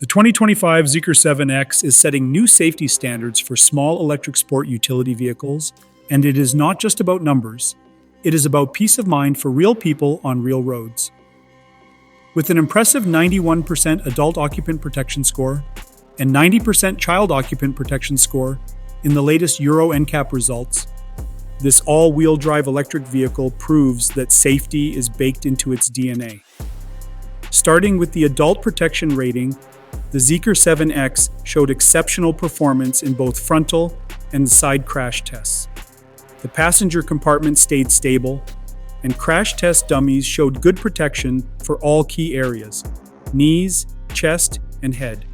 The 2025 Zeekr 7X is setting new safety standards for small electric sport utility vehicles, and it is not just about numbers. It is about peace of mind for real people on real roads. With an impressive 91% adult occupant protection score and 90% child occupant protection score in the latest Euro NCAP results, this all-wheel drive electric vehicle proves that safety is baked into its DNA. Starting with the adult protection rating, the Zeekr 7X showed exceptional performance in both frontal and side crash tests. The passenger compartment stayed stable, and crash test dummies showed good protection for all key areas: knees, chest, and head.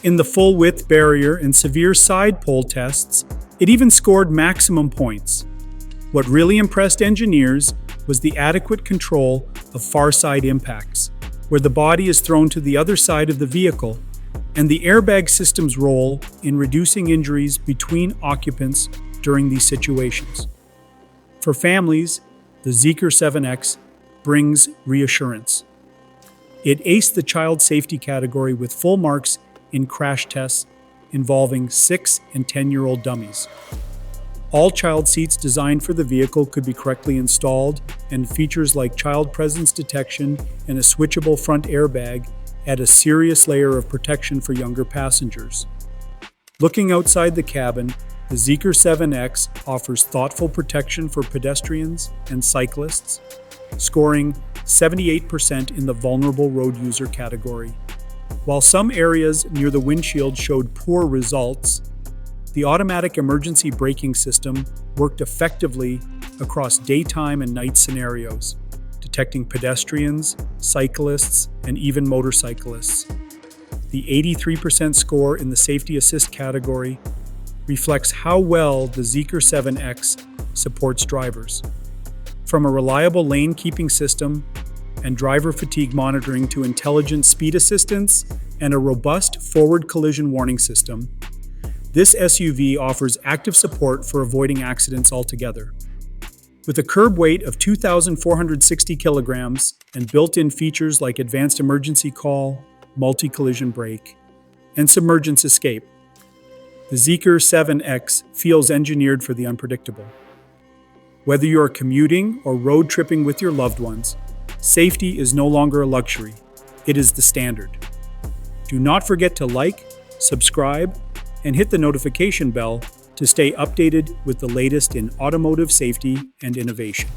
In the full-width barrier and severe side pole tests, it even scored maximum points. What really impressed engineers was the adequate control of far side impacts, where the body is thrown to the other side of the vehicle, and the airbag system's role in reducing injuries between occupants during these situations. For families, the Zeekr 7X brings reassurance. It aced the child safety category with full marks in crash tests involving 6 and 10-year-old dummies. All child seats designed for the vehicle could be correctly installed, and features like child presence detection and a switchable front airbag add a serious layer of protection for younger passengers. Looking outside the cabin, the Zeekr 7X offers thoughtful protection for pedestrians and cyclists, scoring 78% in the vulnerable road user category. While some areas near the windshield showed poor results, the automatic emergency braking system worked effectively across daytime and night scenarios, detecting pedestrians, cyclists, and even motorcyclists. The 83% score in the safety assist category reflects how well the Zeekr 7X supports drivers. From a reliable lane keeping system and driver fatigue monitoring to intelligent speed assistance and a robust forward collision warning system, this SUV offers active support for avoiding accidents altogether. With a curb weight of 2,460 kilograms and built-in features like advanced emergency call, multi-collision brake, and submergence escape, the Zeekr 7X feels engineered for the unpredictable. Whether you are commuting or road tripping with your loved ones, safety is no longer a luxury, it is the standard. Do not forget to like, subscribe, and hit the notification bell to stay updated with the latest in automotive safety and innovation.